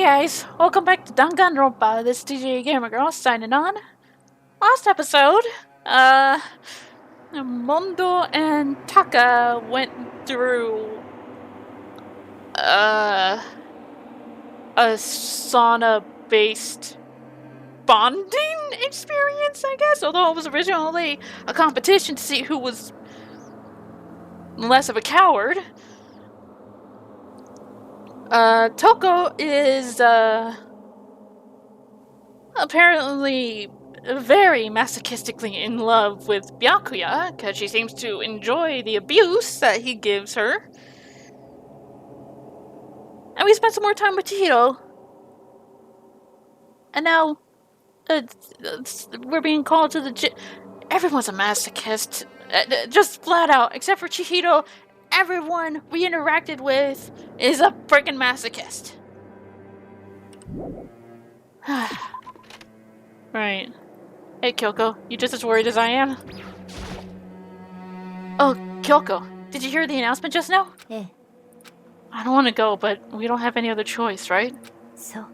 guys, welcome back to Danganronpa. This is DJ Gamer Girl signing on. Last episode, Mondo and Taka went through a sauna-based bonding experience, I guess. Although it was originally a competition to see who was less of a coward. Toko is, apparently very masochistically in love with Byakuya, because she seems to enjoy the abuse that he gives her. And we spent some more time with Chihiro. And now, we're being called to the gym. Everyone's a masochist. Just flat out, except for Chihiro. Everyone we interacted with is a freaking masochist. Right. Hey, Kyoko, you just as worried as I am? Oh, Kyoko, did you hear the announcement just now? Eh. I don't want to go, but we don't have any other choice, right? So,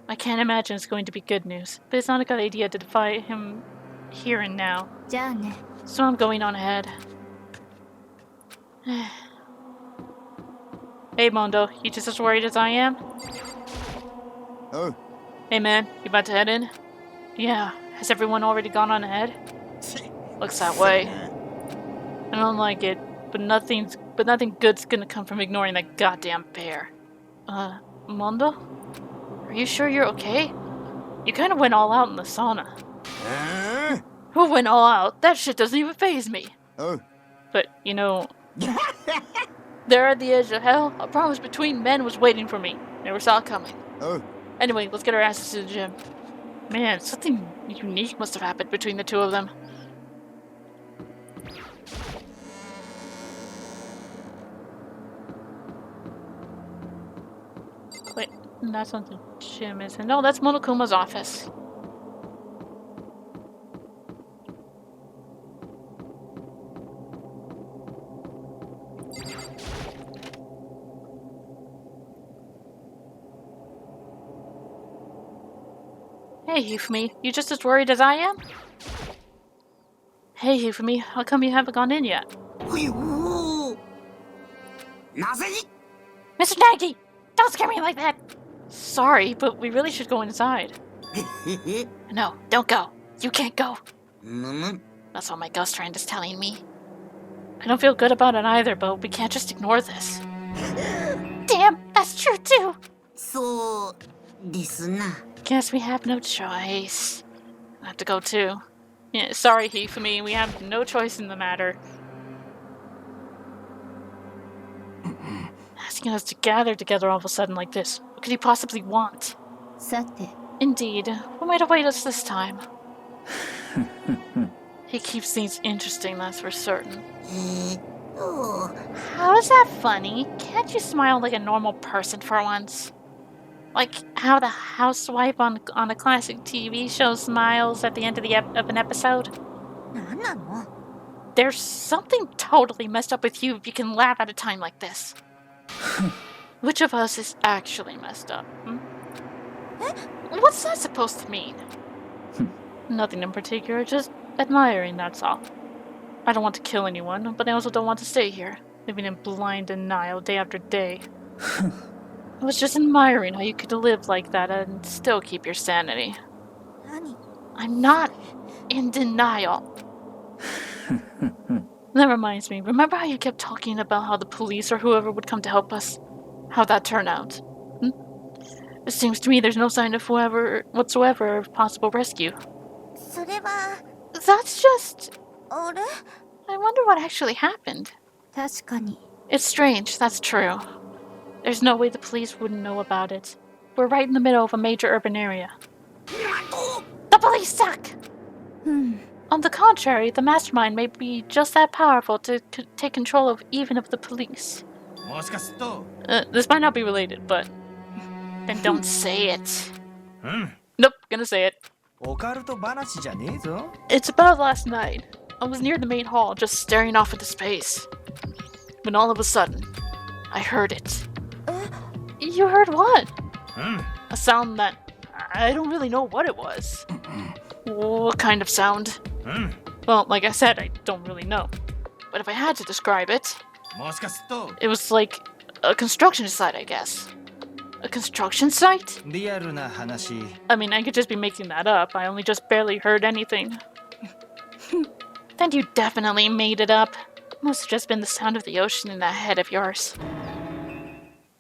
I can't imagine it's going to be good news, but it's not a good idea to defy him here and now. じゃあね。 So I'm going on ahead. Hey, Mondo, you just as worried as I am? Oh. Hey, man, you about to head in? Yeah, has everyone already gone on ahead? Looks that way. I don't like it, but nothing good's gonna come from ignoring that goddamn bear. Mondo? Are you sure you're okay? You kinda went all out in the sauna. Who went all out? That shit doesn't even faze me. Oh. But, you know, there at the edge of hell, a promise between men was waiting for me. Never saw it coming. Oh. Anyway, let's get our asses to the gym. Man, something unique must have happened between the two of them. Wait, that's not the gym, is it? No, that's Monokuma's office. Hey, Hifumi, you just as worried as I am? Hey, Hifumi, how come you haven't gone in yet? Mr. Nagi! Don't scare me like that! Sorry, but we really should go inside. No, don't go. You can't go. That's what my ghost friend is telling me. I don't feel good about it either, but we can't just ignore this. Damn, that's true too! そうですな。 Guess we have no choice. I have to go too. Yeah, sorry, Hifumi, we have no choice in the matter. Asking us to gather together all of a sudden like this. What could he possibly want? さて、 Indeed, what might await us this time? He keeps things interesting, that's for certain. How is that funny? Can't you smile like a normal person for once? Like how the housewife on a classic TV show smiles at the end of of an episode? なんなの? There's something totally messed up with you if you can laugh at a time like this. Which of us is actually messed up? What's that supposed to mean? Nothing in particular, just admiring, that's all. I don't want to kill anyone, but I also don't want to stay here, living in blind denial day after day. I was just admiring how you could live like that and still keep your sanity. 何? I'm not in denial. That reminds me, remember how you kept talking about how the police or whoever would come to help us? How'd that turn out? It seems to me there's no sign of whatsoever of possible rescue. それは、 That's just... あれ? I wonder what actually happened. 確かに。 It's strange, that's true. There's no way the police wouldn't know about it. We're right in the middle of a major urban area. The police suck! On the contrary, the mastermind may be just that powerful to take control of even of the police. This might not be related, but... Then don't say it. Nope, gonna say it. It's about last night. I was near the main hall, just staring off into space. When all of a sudden, I heard it. You heard what? A sound that I don't really know what it was. What kind of sound? Well, like I said, I don't really know. But if I had to describe it, it was like a construction site, I guess. A construction site? I mean, I could just be making that up. I only just barely heard anything. Then you definitely made it up. Must have just been the sound of the ocean in that head of yours.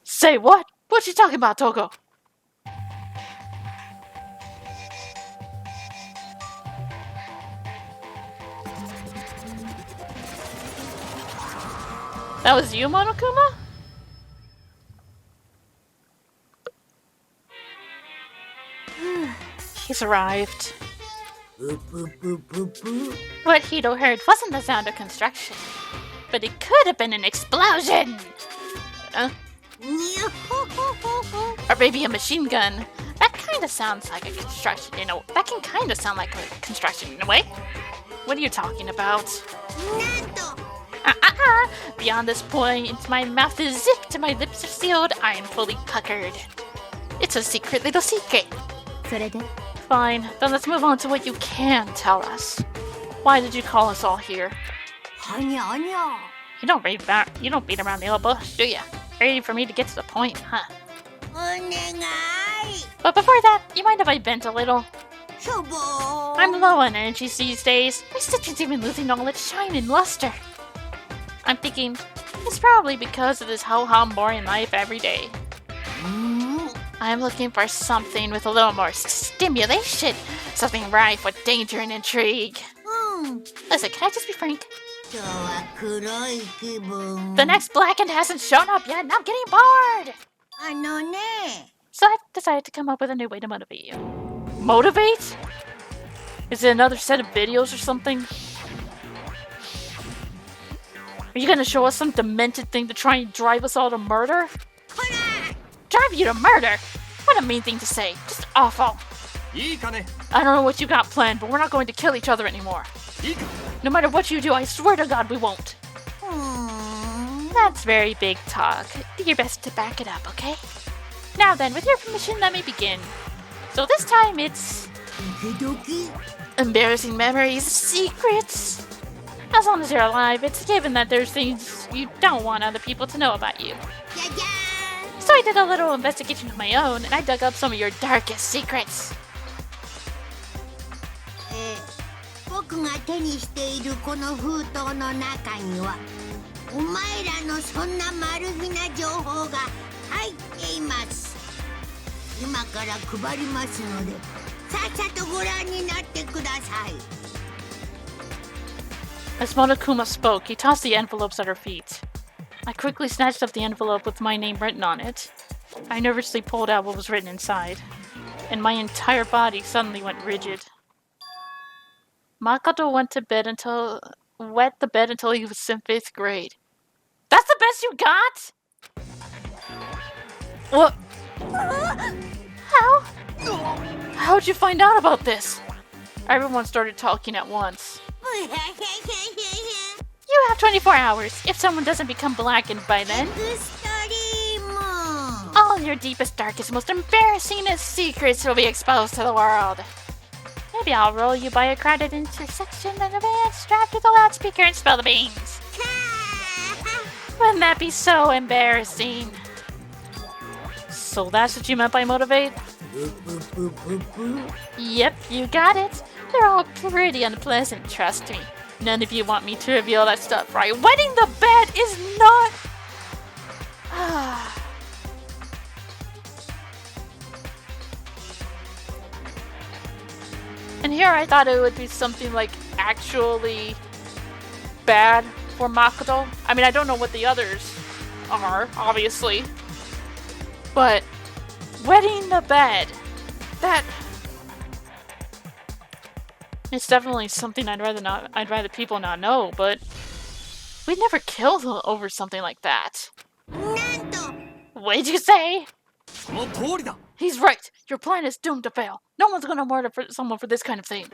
Say what? What you talking about, Togo? That was you, Monokuma? He's arrived. What Hito heard wasn't the sound of construction, but it could have been an explosion! Or maybe a machine gun. That kind of sounds like a construction, you know. That can kind of sound like a construction in a way. What are you talking about? Beyond this point, my mouth is zipped, my lips are sealed, I am fully puckered. It's a secret little secret. Fine, then let's move on to what you can tell us. Why did you call us all here? You don't beat around the old bush, do you? Ready for me to get to the point, huh? But before that, you mind if I vent a little? I'm low on energy these days. My stitch is even losing all its shine and luster. I'm thinking, it's probably because of this ho-hum boring life every day. I'm looking for something with a little more stimulation. Something rife with danger and intrigue. Listen, can I just be frank? The next blackened hasn't shown up yet and I'm getting bored! So I've decided to come up with a new way to motivate you. Motivate? Is it another set of videos or something? Are you gonna show us some demented thing to try and drive us all to murder? Drive you to murder? What a mean thing to say. Just awful. I don't know what you got planned, but we're not going to kill each other anymore. No matter what you do, I swear to God we won't. That's very big talk. Do your best to back it up, okay? Now then, with your permission, let me begin. So this time it's... embarrassing memories, secrets. As long as you're alive, it's given that there's things you don't want other people to know about you. So I did a little investigation of my own, and I dug up some of your darkest secrets. As Monokuma spoke, he tossed the envelopes at her feet. I quickly snatched up the envelope with my name written on it. I nervously pulled out what was written inside, and my entire body suddenly went rigid. Makoto wet the bed until he was in 5th grade. That's the best you got? What? How? How'd you find out about this? Everyone started talking at once. You have 24 hours. If someone doesn't become blackened by then, all your deepest, darkest, most embarrassing secrets will be exposed to the world. Maybe I'll roll you by a crowded intersection and a man strapped to the loudspeaker and spill the beans. Wouldn't that be so embarrassing? So that's what you meant by motivate? Yep, you got it. They're all pretty unpleasant, trust me. None of you want me to reveal that stuff, right? Wetting the bed is not... And here I thought it would be something like actually bad for Makoto. I mean, I don't know what the others are, obviously. But wetting the bed, that... it's definitely something I'd rather people not know, but we'd never kill over something like that. What'd you say? He's right. Your plan is doomed to fail. No one's gonna murder someone for this kind of thing.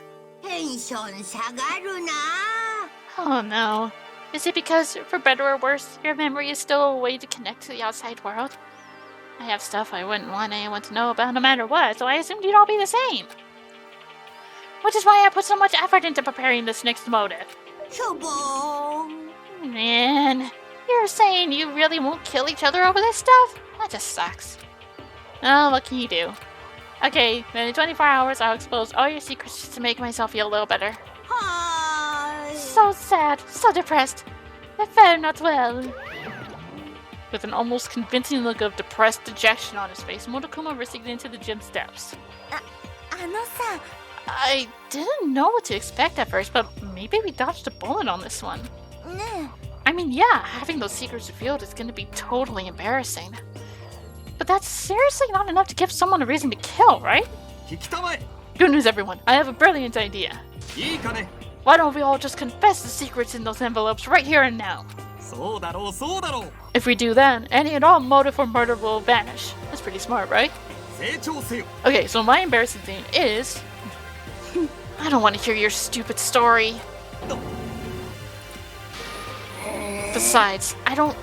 Oh no. Is it because, for better or worse, your memory is still a way to connect to the outside world? I have stuff I wouldn't want anyone to know about no matter what, so I assumed you'd all be the same. Which is why I put so much effort into preparing this next motive. Man, you're saying you really won't kill each other over this stuff? That just sucks. Oh, what can you do? Okay, then in 24 hours I'll expose all your secrets just to make myself feel a little better. So sad, so depressed. I fare not well. With an almost convincing look of depressed dejection on his face, Monokuma receded into the gym steps. I didn't know what to expect at first, but maybe we dodged a bullet on this one. I mean, yeah, having those secrets revealed is going to be totally embarrassing. But that's seriously not enough to give someone a reason to kill, right? Good news, everyone. I have a brilliant idea. Why don't we all just confess the secrets in those envelopes right here and now? If we do that, any and all motive for murder will vanish. That's pretty smart, right? Okay, so my embarrassing thing is... I don't want to hear your stupid story. Besides, I don't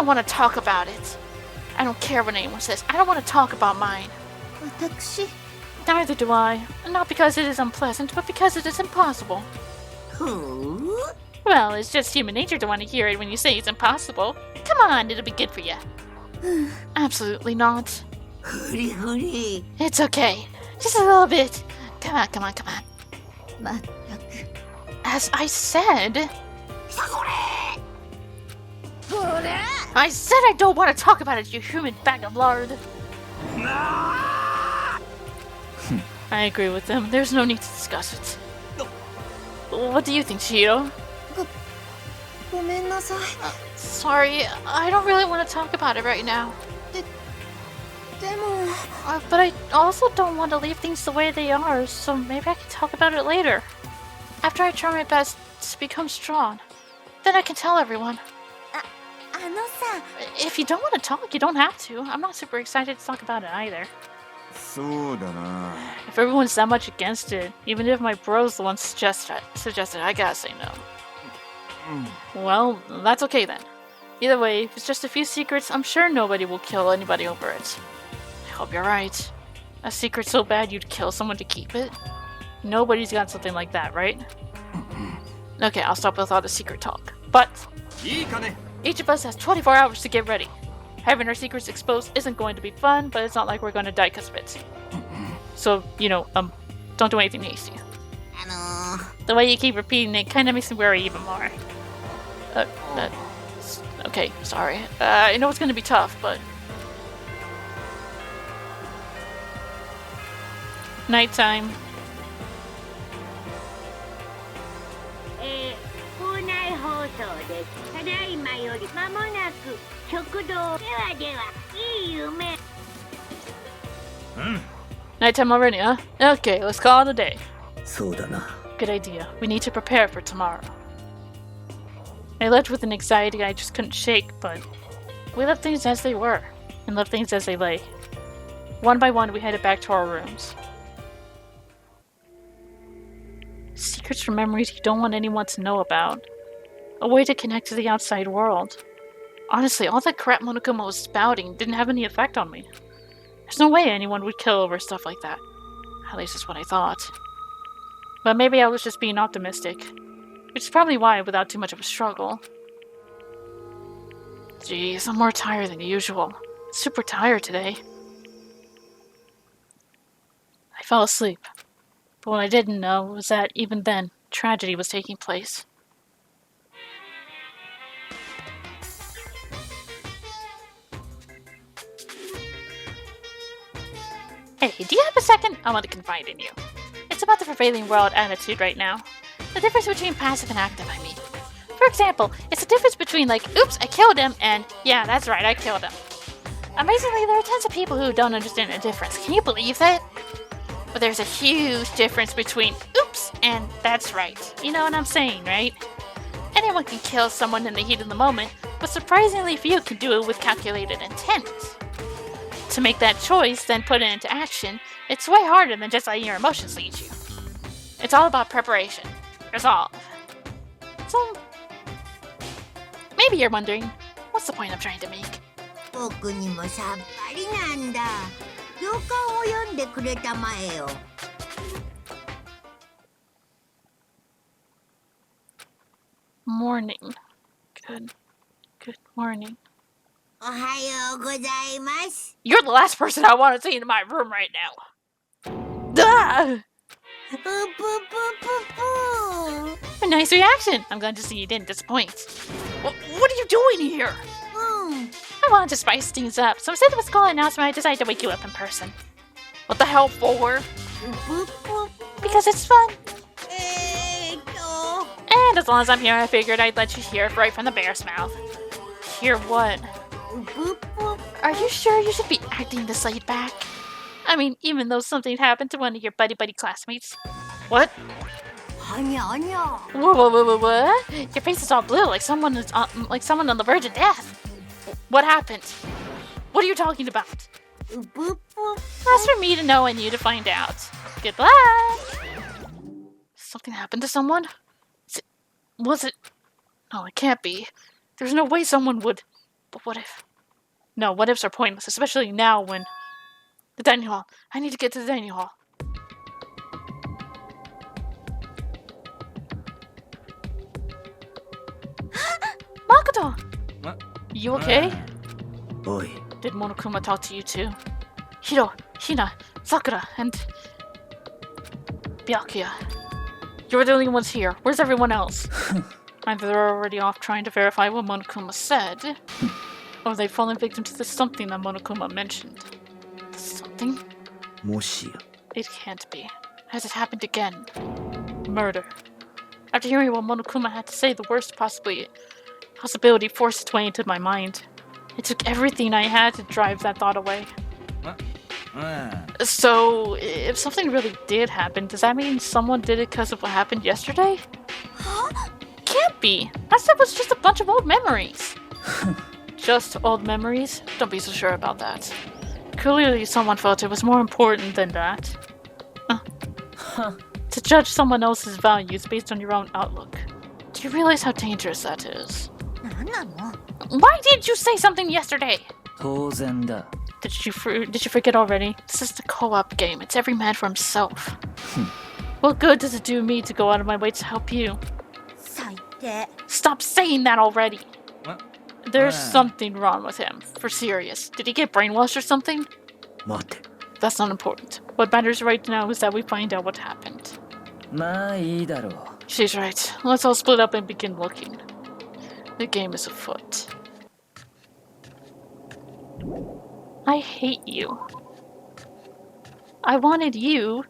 want to talk about it. I don't care what anyone says. I don't want to talk about mine. Neither do I. Not because it is unpleasant, but because it is impossible. Well, it's just human nature to want to hear it when you say it's impossible. Come on, it'll be good for you. Absolutely not. It's okay. Just a little bit. Come on, come on, come on. As I said... I said I don't want to talk about it, you human bag of lard. I agree with them. There's no need to discuss it. What do you think, Shiro? Sorry, I don't really want to talk about it right now. But I also don't want to leave things the way they are, so maybe I can talk about it later. After I try my best to become strong, then I can tell everyone. If you don't want to talk, you don't have to. I'm not super excited to talk about it either. If everyone's that much against it, even if my bro's the one suggested, I gotta say no. Well, that's okay then. Either way, if it's just a few secrets, I'm sure nobody will kill anybody over it. I hope you're right. A secret so bad you'd kill someone to keep it? Nobody's got something like that, right? Okay, I'll stop with all the secret talk. But each of us has 24 hours to get ready. Having our secrets exposed isn't going to be fun, but it's not like we're going to die because of it. So, don't do anything hasty. The way you keep repeating it kind of makes me worry even more. Okay, sorry. I know it's going to be tough, but... Nighttime. Nighttime already, huh? Okay, let's call it a day. Good idea. We need to prepare for tomorrow. I left with an anxiety I just couldn't shake, but we left things as they were, and left things as they lay. One by one, we headed back to our rooms. Secrets from memories you don't want anyone to know about. A way to connect to the outside world. Honestly, all that crap Monokuma was spouting didn't have any effect on me. There's no way anyone would kill over stuff like that. At least that's what I thought. But maybe I was just being optimistic. Which is probably why, without too much of a struggle. Jeez, I'm more tired than usual. Super tired today. I fell asleep. But what I didn't know was that, even then, tragedy was taking place. Hey, do you have a second? I want to confide in you. It's about the prevailing world attitude right now. The difference between passive and active, I mean. For example, it's the difference between like, oops, I killed him, and yeah, that's right, I killed him. Amazingly, there are tons of people who don't understand the difference. Can you believe that? But there's a huge difference between oops and that's right. You know what I'm saying, right? Anyone can kill someone in the heat of the moment, but surprisingly few can do it with calculated intent. To make that choice, then put it into action, it's way harder than just letting your emotions lead you. It's all about preparation. Resolve. So, maybe you're wondering, what's the point I'm trying to make? りなんだ。行間を読んでくれたまえよ。Morning. Good morning. おはようございます。 You're the last person I want to see in my room right now. Ah! ぷぷぷぷ A nice reaction. I'm glad to see you didn't disappoint. What are you doing here? ぷ。I wanted to spice things up, so instead of a school announcement, I decided to wake you up in person. What the hell for? ぷぷ。 Because it's fun. えーと。 And as long as I'm here, I figured I'd let you hear it right from the bear's mouth. Hear what? ぷぷ。 Are you sure you should be acting this laid back? I mean, even though something happened to one of your buddy classmates. What? はにゃにゃ。 What? Your face is all blue, like someone on the verge of death. What happened? What are you talking about? ぷぷ。 That's for me to know and you to find out. Good luck! Something happened to someone? Was it? No, it can't be. There's no way someone would. But what if? No, what ifs are pointless, especially now when... The dining hall. I need to get to the dining hall. Makoto! What? You okay? Oi. Did Monokuma talk to you too? Hiro, Hina, Sakura, and... Byakuya. You're the only ones here. Where's everyone else? Either they're already off trying to verify what Monokuma said, or they've fallen victim to the something that Monokuma mentioned. The something? もしや It can't be. Has it happened again? Murder. After hearing what Monokuma had to say, the worst possibility forced its way into my mind. It took everything I had to drive that thought away. So, if something really did happen, does that mean someone did it because of what happened yesterday? Can't be. That stuff was just a bunch of old memories. Just old memories? Don't be so sure about that. Clearly someone felt it was more important than that. To judge someone else's values based on your own outlook. Do you realize how dangerous that is? なんなの。 Why did you say something yesterday? 当然だ。 Did you forget already? This is the co-op game. It's every man for himself. What good does it do me to go out of my way to help you? 最低。 Stop saying that already! What? There's something wrong with him. For serious. Did he get brainwashed or something? 待て That's not important. What matters right now is that we find out what happened. まあいいだろう。 She's right. Let's all split up and begin looking. The game is afoot. I hate you. I wanted you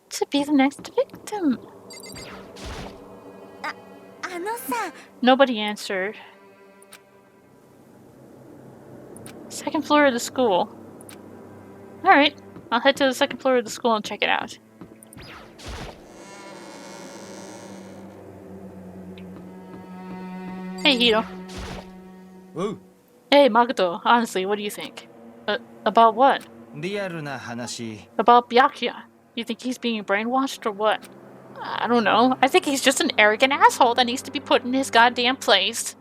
to be the next victim. あのさ。 Nobody answered. Second floor of the school. Alright, I'll head to the second floor of the school and check it out. Hey, Hiro. Oh. Hey, Makoto. Honestly, what do you think? About what? リアルな話。 About Byakuya. You think he's being brainwashed or what? I don't know. I think he's just an arrogant asshole that needs to be put in his goddamn place.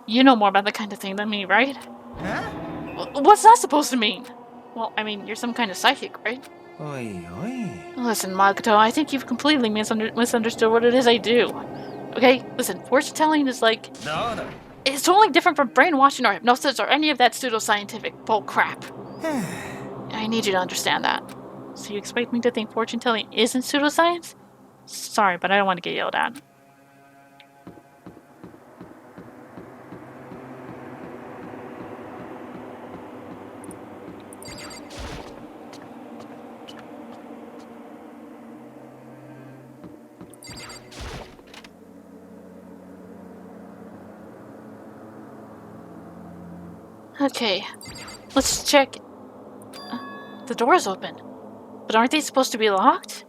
You know more about that kind of thing than me, right? Huh? What's that supposed to mean? Well, I mean, you're some kind of psychic, right? おいおい。 Listen, Makoto, I think you've completely misunderstood what it is I do. Okay? Listen, fortune telling is like... どうだ It's totally different from brainwashing or hypnosis or any of that pseudoscientific bull crap. I need you to understand that. So you expect me to think fortune telling isn't pseudoscience? Sorry, but I don't want to get yelled at. Okay, let's check. The door's open. But aren't they supposed to be locked?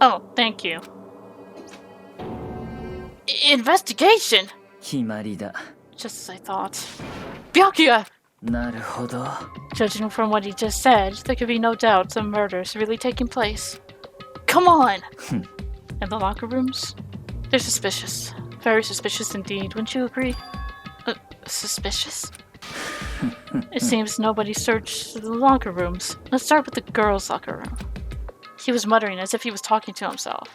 Oh, thank you. Investigation? 決まりだ。 Just as I thought. Byakuya! なるほど。 Judging from what he just said, there could be no doubt some murder's really taking place. Come on! And the locker rooms? They're suspicious. Very suspicious indeed, wouldn't you agree? Suspicious? It seems nobody searched the locker rooms. Let's start with the girls' locker room. He was muttering as if he was talking to himself.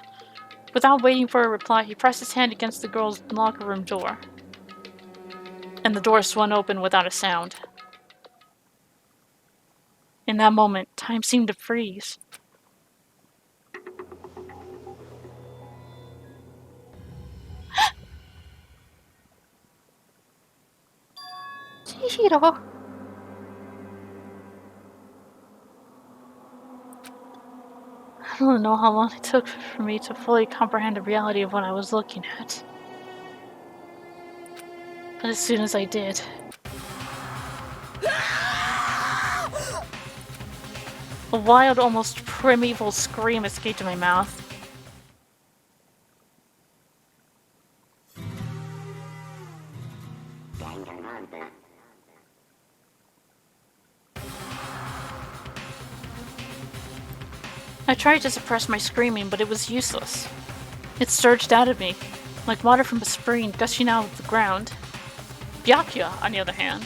Without waiting for a reply, he pressed his hand against the girls' locker room door. And the door swung open without a sound. In that moment, time seemed to freeze. Chihiro! I don't know how long it took for me to fully comprehend the reality of what I was looking at. But as soon as I did... a wild, almost primeval scream escaped my mouth. I tried to suppress my screaming, but it was useless. It surged out of me, like water from a spring gushing out of the ground. Byakuya, on the other hand.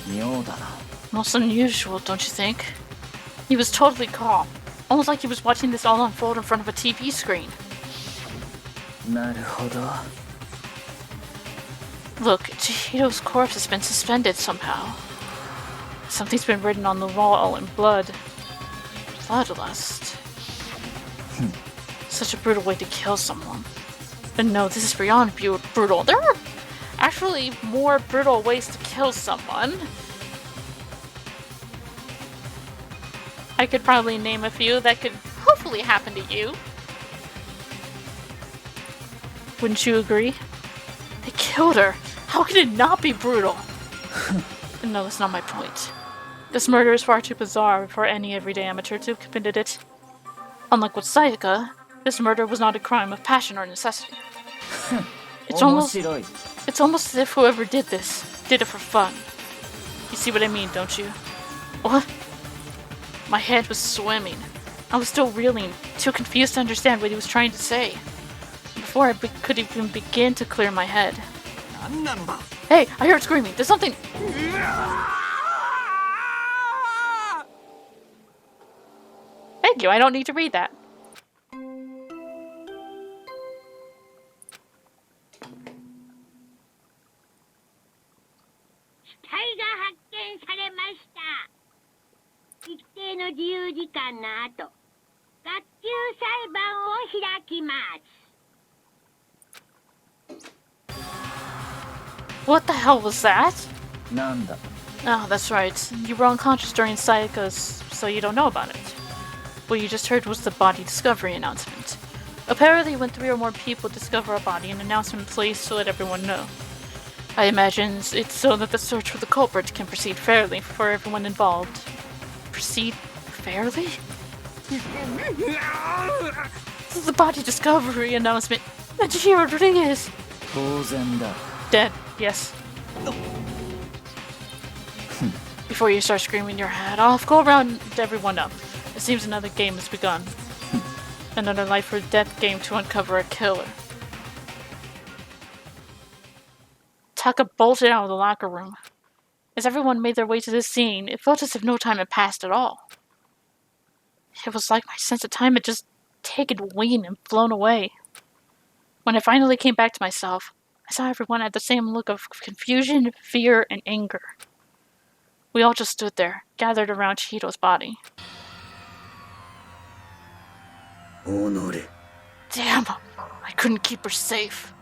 妙だな。 Most unusual, don't you think? He was totally calm, almost like he was watching this all unfold in front of a TV screen. なるほど。 Look, Chihiro's corpse has been suspended somehow. Something's been written on the wall in blood. Bloodlust. Such a brutal way to kill someone. But no, this is beyond brutal. There are actually more brutal ways to kill someone. I could probably name a few that could hopefully happen to you. Wouldn't you agree? They killed her. How can it not be brutal? No, that's not my point. This murder is far too bizarre for any everyday amateur to have committed it. Unlike with Sayaka, this murder was not a crime of passion or necessity. It's almost as if whoever did this did it for fun. You see what I mean, don't you? What? My head was swimming. I was still reeling, too confused to understand what he was trying to say. Before I could even begin to clear my head. Hey, I heard screaming. There's something... Thank you, I don't need to read that. What the hell was that? なんだ。 Oh, that's right. You were unconscious during Sayaka's, so you don't know about it. What you just heard was the body discovery announcement. Apparently, when 3 or more people discover a body, an announcement plays to let everyone know. I imagine it's so that the search for the culprit can proceed fairly for everyone involved. Proceed fairly? This is the body discovery announcement. And Chihiro Rodriguez! 当然だ。 Dead, yes. Before you start screaming your head off, go around everyone up. It seems another game has begun. Another life or death game to uncover a killer. Taka bolted out of the locker room. As everyone made their way to the scene, it felt as if no time had passed at all. It was like my sense of time had just taken wing and flown away. When I finally came back to myself, I saw everyone had the same look of confusion, fear, and anger. We all just stood there, gathered around Chihiro's body. Honore. Damn, I couldn't keep her safe.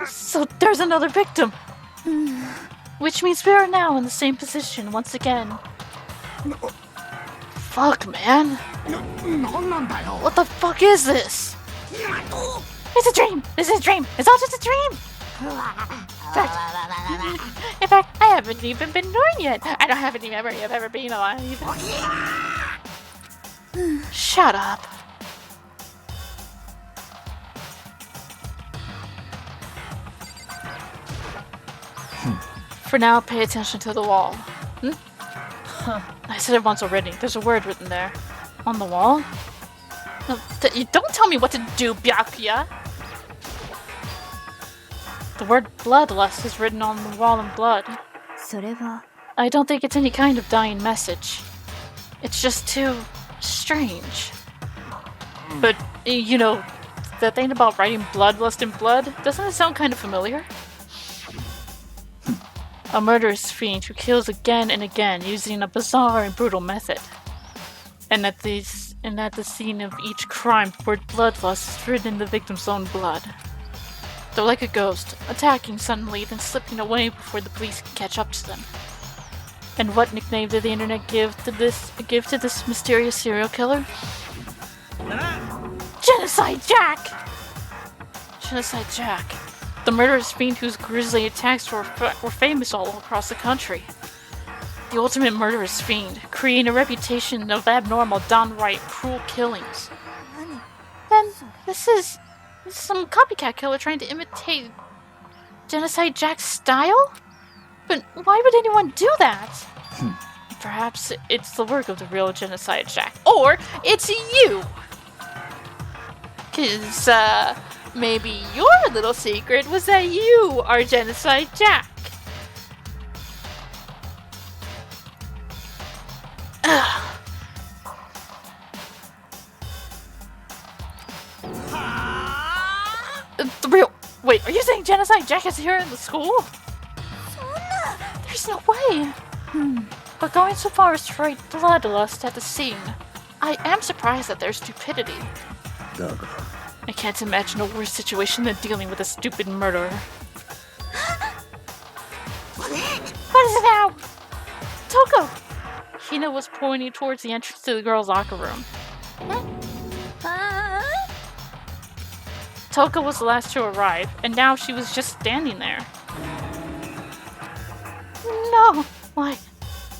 So there's another victim. Which means we are now in the same position once again. Fuck, man. What the fuck is this? It's a dream! This is a dream! It's all just a dream! In fact, I haven't even been born yet. I don't have any memory of ever being alive. Shut up. For now, pay attention to the wall. I said it once already. There's a word written there. On the wall? No, don't tell me what to do, Byakuya! The word Bloodlust is written on the wall in blood. それは I don't think it's any kind of dying message. It's just too strange. But, you know, the thing about writing Bloodlust in blood, doesn't it sound kind of familiar? A murderous fiend who kills again and again using a bizarre and brutal method. And at the scene of each crime, the word Bloodlust is written in the victim's own blood. They're like a ghost, attacking suddenly, then slipping away before the police can catch up to them. And what nickname did the internet give to this mysterious serial killer? Genocide Jack! Genocide Jack. The murderous fiend whose grisly attacks were famous all across the country. The ultimate murderous fiend, creating a reputation of abnormal, downright cruel killings. Then, this is some copycat killer trying to imitate Genocide Jack's style? But why would anyone do that? Perhaps it's the work of the real Genocide Jack. Or it's you! 'Cause, maybe your little secret was that you are Genocide Jack. The real... Wait, are you saying Genocide Jack is here in the school? There's no way. But going so far as to write Bloodlust at the scene, I am surprised at their stupidity. だが I can't imagine a worse situation than dealing with a stupid murderer. What is it now? Toko! Hina was pointing towards the entrance to the girls' locker room. Toko was the last to arrive, and now she was just standing there. No! Why?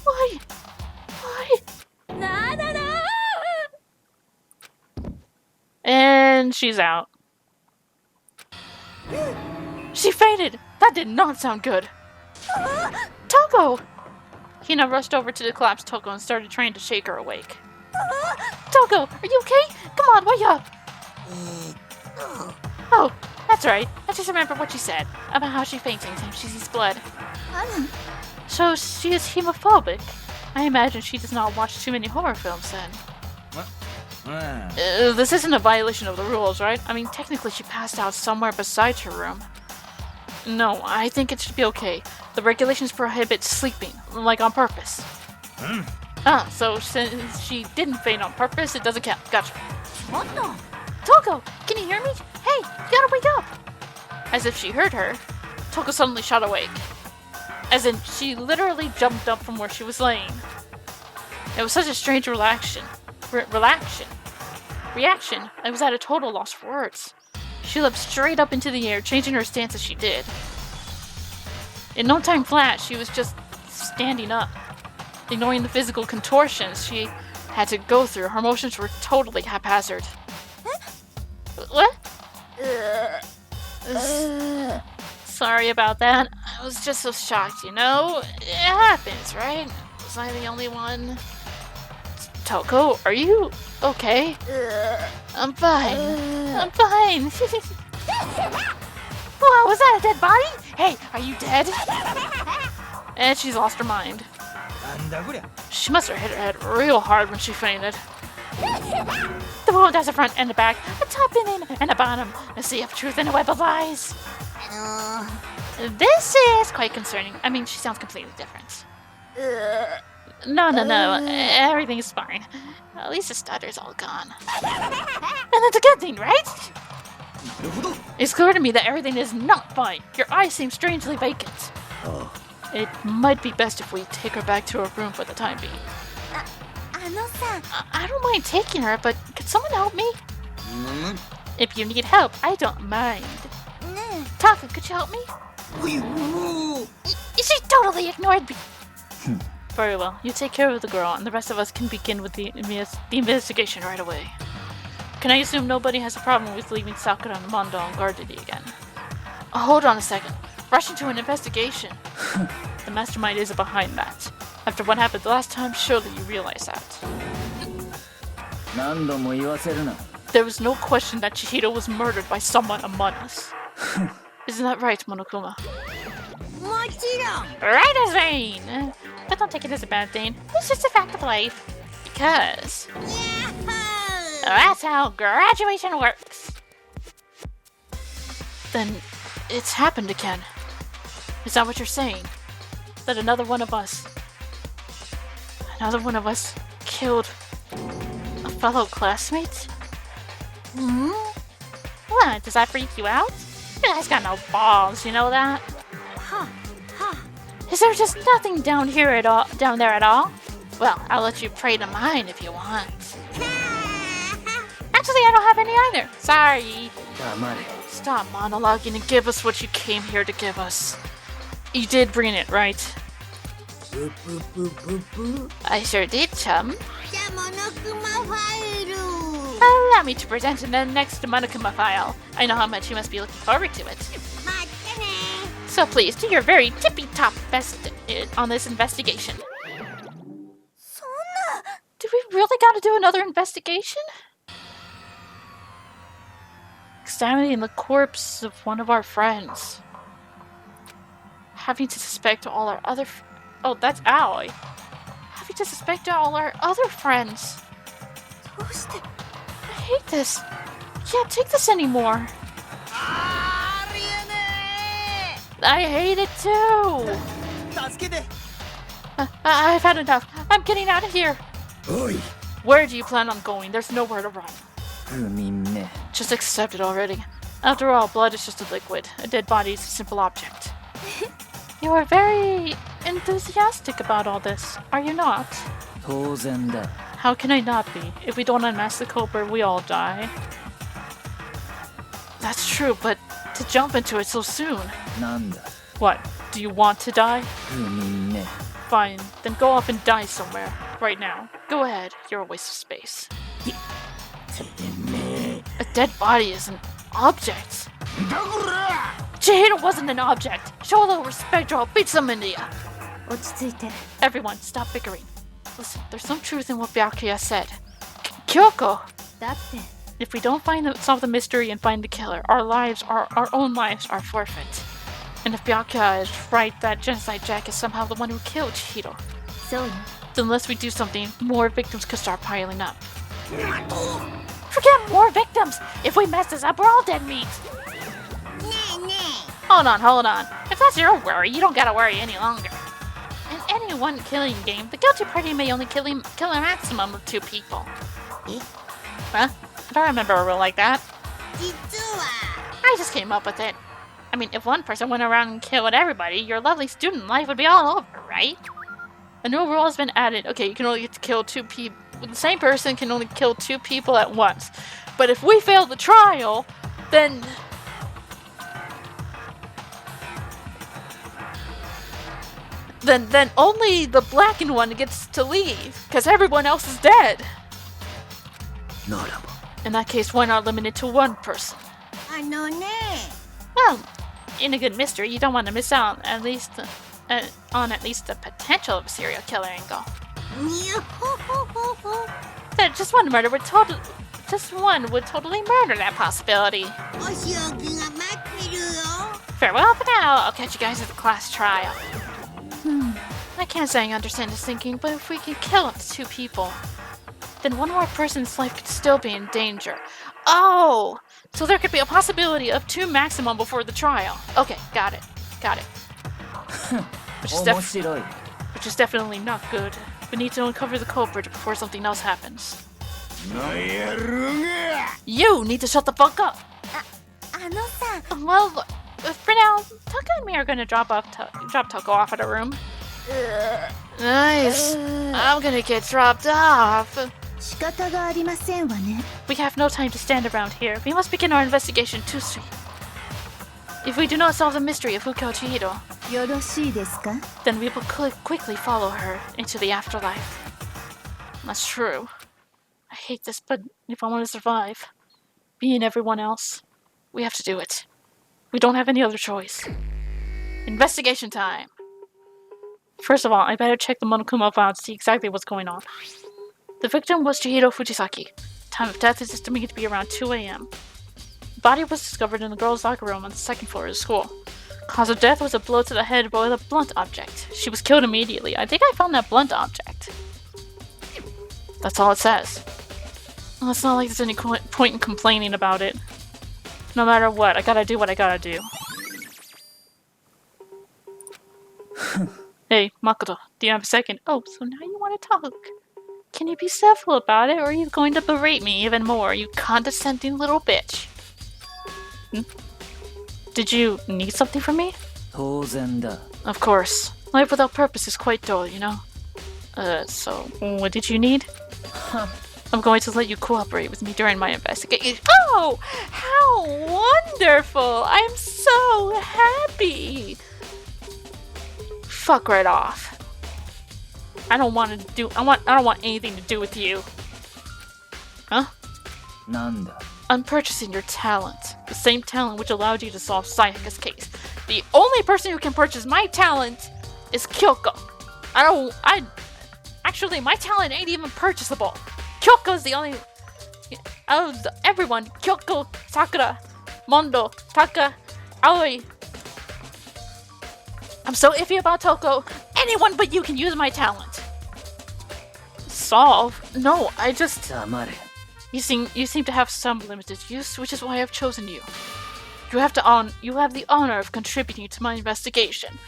Why? Why? And she's out. She fainted! That did not sound good! Toko! Hina rushed over to the collapsed Toko and started trying to shake her awake. Toko, are you okay? Come on, wake up! Oh, that's right. I just remembered what she said about how she faints anytime she sees blood. So she is hemophobic. I imagine she does not watch too many horror films then. This isn't a violation of the rules, right? I mean, technically she passed out somewhere besides her room. No, I think it should be okay. The regulations prohibit sleeping, like on purpose. So since she didn't faint on purpose, it doesn't count. Gotcha. Toko, can you hear me? Hey, you gotta wake up! As if she heard her, Toko suddenly shot awake. As in, she literally jumped up from where she was laying. It was such a strange reaction. I was at a total loss for words. She leapt straight up into the air, changing her stance as she did. In no time flat, she was just standing up. Ignoring the physical contortions she had to go through, her motions were totally haphazard. What? Sorry about that. I was just so shocked, you know? It happens, right? Was I the only one? Toko, are you okay? I'm fine. I'm fine. Wow, was that a dead body? Hey, are you dead? And she's lost her mind. She must have hit her head real hard when she fainted. The wound has a front and a back, a top and a bottom, a sea of truth and a web of lies. This is quite concerning. I mean, she sounds completely different. No. Everything is fine. At least the stutter's all gone. And that's a good thing, right? It's clear to me that everything is not fine. Your eyes seem strangely vacant. It might be best if we take her back to her room for the time being. I don't mind taking her, but could someone help me? If you need help, I don't mind. Taka, could you help me? She totally ignored me. Very well. You take care of the girl, and the rest of us can begin with the investigation right away. Can I assume nobody has a problem with leaving Sakura and Mondo unguarded again? Hold on a second. Rush into an investigation. The mastermind isn't behind that. After what happened the last time, surely you realize that. 何度も言わせるな。 There was no question that Chihiro was murdered by someone among us. Isn't that right, Monokuma? もちろん Right as rain! But don't take it as a bad thing. It's just a fact of life. Because that's how graduation works. Then it's happened again. Is that what you're saying? That another one of us killed a fellow classmate? What? Does that freak you out? You guys got no balls, you know that? Is there just nothing down there at all? Well, I'll let you pray to mine if you want. Actually, I don't have any either. Sorry. 黙れ。 Stop monologuing and give us what you came here to give us. You did bring it, right? ぷぷぷぷぷ I sure did, chum. じゃあモノクマファイル Allow me to present the next Monokuma file. I know how much you must be looking forward to it. 待ってね So please, do your very tippy-top best on this investigation. そんな Do we really gotta do another investigation? Examining the corpse of one of our friends. Having to suspect all our other... Oh, that's Aoi. Having to suspect all our other friends. どうして I hate this. Can't take this anymore. ありえね I hate it too. え助けて I've had enough. I'm getting out of here. おい Where do you plan on going? There's nowhere to run. 海ね。 Just accept it already. After all, blood is just a liquid. A dead body is a simple object. You are very enthusiastic about all this, are you not? 当然だ。 How can I not be? If we don't unmask the culprit, we all die. That's true, but to jump into it so soon. なんだ。 What? Do you want to die? 海ね。 Fine, then go off and die somewhere. Right now. Go ahead, you're a waste of space. A dead body is an object. Chihiro wasn't an object. Show a little respect or I'll beat some into ya. 落ち着いて Everyone, stop bickering. Listen, there's some truth in what Byakuya said. Kyoko! だって If we don't solve the mystery and find the killer, our own lives are forfeit. And if Byakuya is right that Genocide Jack is somehow the one who killed Chihiro, そうよ then unless we do something, more victims could start piling up. Forget more victims! If we mess this up, we're all dead meat! ねえね Hold on. If that's your worry, you don't gotta worry any longer. In any one killing game, the guilty party may only kill a maximum of 2 people. Huh? I don't remember a rule like that. え実は I just came up with it. I mean, if one person went around and killed everybody, your lovely student life would be all over, right? A new rule has been added. Okay, you can only get to kill 2 people. The same person can only kill 2 people at once. But if we fail the trial, then... Then only the blackened one gets to leave, because everyone else is dead. ならば In that case, why not limit it to 1 person? あのね Well, in a good mystery, you don't want to miss out on at least the potential of a serial killer angle. にゅほほほほ Just one would totally murder that possibility. お仕置きが待ってるよ Farewell for now. I'll catch you guys at the class trial. I can't say I understand his thinking, but if we can kill up to 2 people, then 1 more person's life could still be in danger. Oh! So there could be a possibility of 2 maximum before the trial. Okay, got it. Which is, 面白い。 which is definitely not good. We need to uncover the culprit before something else happens. なんやるが You need to shut the fuck up! あのさ Well, for now, Taka and me are gonna drop Toko off at a room. Nice. I'm gonna get dropped off. 仕方がありませんわね We have no time to stand around here. We must begin our investigation too soon. If we do not solve the mystery of who killed Chihiro, よろしいですか then we will quickly follow her into the afterlife. That's true. I hate this, but if I want to survive, being everyone else, we have to do it. We don't have any other choice. Investigation time. First of all, I better check the Monokuma file to see exactly what's going on. The victim was Chihiro Fujisaki. Time of death is estimated to be around 2 a.m. The body was discovered in the girls' locker room on the second floor of the school. Cause of death was a blow to the head with a blunt object. She was killed immediately. I think I found that blunt object. That's all it says. Well, it's not like there's any point in complaining about it. No matter what, I gotta do what I gotta do. Hey, Makoto, do you have a second? Oh, so now you want to talk. Can you be civil about it, or are you going to berate me even more, you condescending little bitch? Did you need something from me? Of course. Life without purpose is quite dull, you know? So, what did you need? I'm going to let you cooperate with me during my investigation. Oh! How wonderful! I'm so happy! Fuck right off. I don't want anything to do with you. Huh? I'm purchasing your talent. The same talent which allowed you to solve Sayaka's case. The only person who can purchase my talent is Kyoko. Actually, my talent ain't even purchasable. Kyoko's the only... Out of everyone, Kyoko, Sakura, Mondo, Taka, Aoi. I'm so iffy about Toko. Anyone but you can use my talent. Solve? No, I just... You seem to have some limited use, which is why I've chosen you. You have the honor of contributing to my investigation.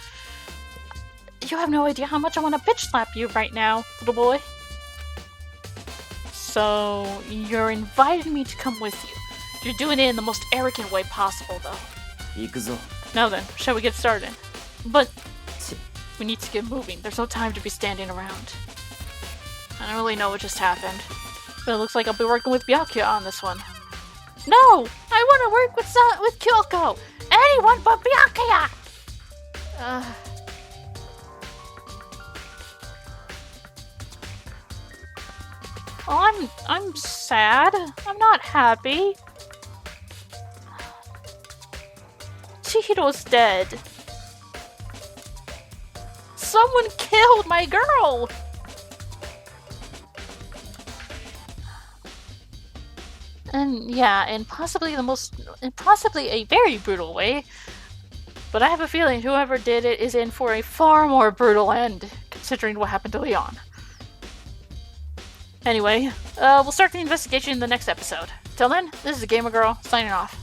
You have no idea how much I want to bitch slap you right now, little boy. So, you're inviting me to come with you. You're doing it in the most arrogant way possible, though. Now then, shall we get started? But we need to get moving. There's no time to be standing around. I don't really know what just happened, but it looks like I'll be working with Byakuya on this one. No! I want to work with Kyoko! Anyone but Byakuya! Oh, I'm sad. I'm not happy. Chihiro's dead. Someone killed my girl! And yeah, in possibly a very brutal way. But I have a feeling whoever did it is in for a far more brutal end, considering what happened to Leon. Anyway, we'll start the investigation in the next episode. Till then, this is the Gamer Girl, signing off.